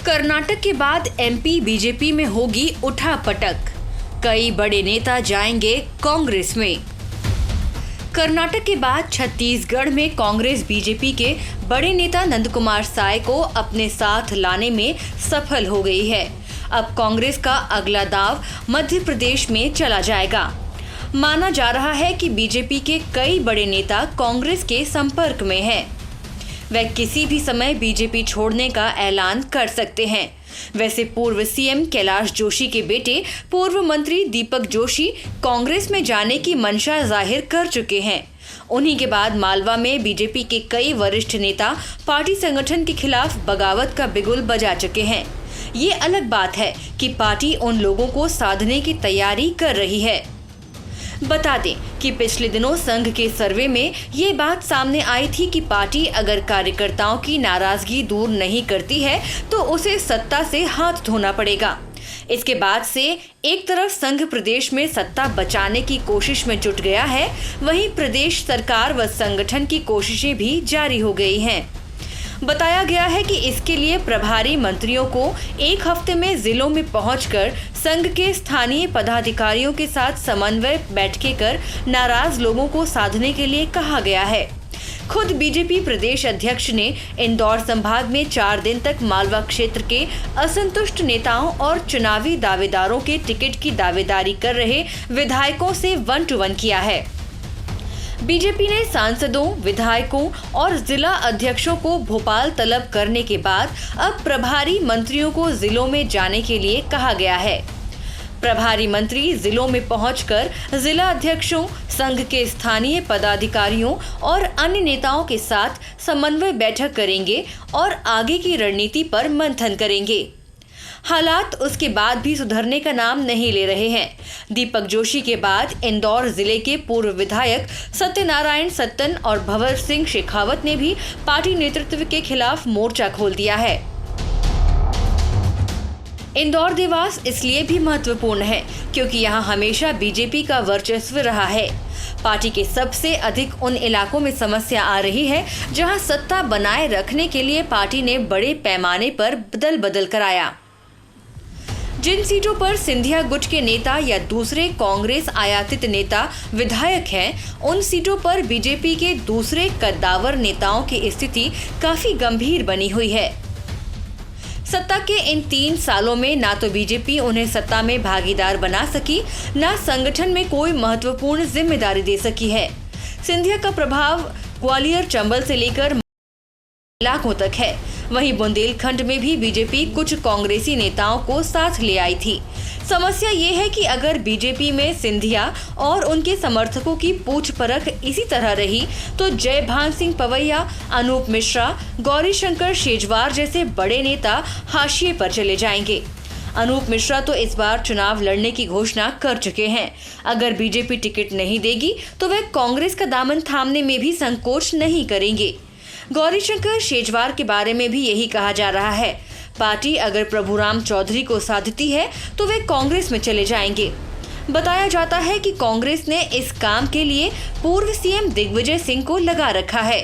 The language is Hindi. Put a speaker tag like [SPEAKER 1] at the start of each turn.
[SPEAKER 1] कर्नाटक के बाद एमपी बीजेपी में होगी उठापटक, कई बड़े नेता जाएंगे कांग्रेस में। कर्नाटक के बाद छत्तीसगढ़ में कांग्रेस बीजेपी के बड़े नेता नंद कुमार साय को अपने साथ लाने में सफल हो गई है। अब कांग्रेस का अगला दाव मध्य प्रदेश में चला जाएगा। माना जा रहा है कि बीजेपी के कई बड़े नेता कांग्रेस के संपर्क में हैं। वह किसी भी समय बीजेपी छोड़ने का ऐलान कर सकते हैं। वैसे पूर्व सीएम कैलाश जोशी के बेटे पूर्व मंत्री दीपक जोशी कांग्रेस में जाने की मंशा जाहिर कर चुके हैं। उन्हीं के बाद मालवा में बीजेपी के कई वरिष्ठ नेता पार्टी संगठन के खिलाफ बगावत का बिगुल बजा चुके हैं। ये अलग बात है कि पार्टी उन लोगों को साधने की तैयारी कर रही है। बता दें कि पिछले दिनों संघ के सर्वे में ये बात सामने आई थी कि पार्टी अगर कार्यकर्ताओं की नाराजगी दूर नहीं करती है तो उसे सत्ता से हाथ धोना पड़ेगा। इसके बाद से एक तरफ संघ प्रदेश में सत्ता बचाने की कोशिश में जुट गया है, वहीं प्रदेश सरकार व संगठन की कोशिशें भी जारी हो गई हैं। बताया गया है कि इसके लिए प्रभारी मंत्रियों को एक हफ्ते में जिलों में पहुंचकर संघ के स्थानीय पदाधिकारियों के साथ समन्वय बैठकें कर नाराज लोगों को साधने के लिए कहा गया है। खुद बीजेपी प्रदेश अध्यक्ष ने इंदौर संभाग में 4 दिन तक मालवा क्षेत्र के असंतुष्ट नेताओं और चुनावी दावेदारों के टिकट की दावेदारी कर रहे विधायकों से 1-to-1 किया है। बीजेपी ने सांसदों, विधायकों और जिला अध्यक्षों को भोपाल तलब करने के बाद अब प्रभारी मंत्रियों को जिलों में जाने के लिए कहा गया है। प्रभारी मंत्री जिलों में पहुंचकर जिला अध्यक्षों, संघ के स्थानीय पदाधिकारियों और अन्य नेताओं के साथ समन्वय बैठक करेंगे और आगे की रणनीति पर मंथन करेंगे। हालात उसके बाद भी सुधरने का नाम नहीं ले रहे हैं। दीपक जोशी के बाद इंदौर जिले के पूर्व विधायक सत्यनारायण सत्तन और भंवर सिंह शेखावत ने भी पार्टी नेतृत्व के खिलाफ मोर्चा खोल दिया है। इंदौर देवास इसलिए भी महत्वपूर्ण है क्योंकि यहां हमेशा बीजेपी का वर्चस्व रहा है। पार्टी के सबसे अधिक उन इलाकों में समस्या आ रही है जहां सत्ता बनाए रखने के लिए पार्टी ने बड़े पैमाने पर बदल बदल कराया। जिन सीटों पर सिंधिया गुट के नेता या दूसरे कांग्रेस आयातित नेता विधायक हैं, उन सीटों पर बीजेपी के दूसरे कद्दावर नेताओं की स्थिति काफी गंभीर बनी हुई है। सत्ता के इन 3 सालों में ना तो बीजेपी उन्हें सत्ता में भागीदार बना सकी, ना संगठन में कोई महत्वपूर्ण जिम्मेदारी दे सकी है। सिंधिया का प्रभाव ग्वालियर, चंबल से लेकर इलाकों तक है। वहीं बुंदेलखंड में भी बीजेपी कुछ कांग्रेसी नेताओं को साथ ले आई थी। समस्या ये है कि अगर बीजेपी में सिंधिया और उनके समर्थकों की पूछ परख इसी तरह रही तो जयभान सिंह पवैया, अनूप मिश्रा, गौरीशंकर शेजवार जैसे बड़े नेता हाशिए पर चले जाएंगे। अनूप मिश्रा तो इस बार चुनाव लड़ने की घोषणा कर चुके हैं। अगर बीजेपी टिकट नहीं देगी तो वे कांग्रेस का दामन थामने में भी संकोच नहीं करेंगे। गौरीशंकर शेजवार के बारे में भी यही कहा जा रहा है। पार्टी अगर प्रभुराम चौधरी को साधती है तो वे कांग्रेस में चले जाएंगे। बताया जाता है कि कांग्रेस ने इस काम के लिए पूर्व सीएम दिग्विजय सिंह को लगा रखा है।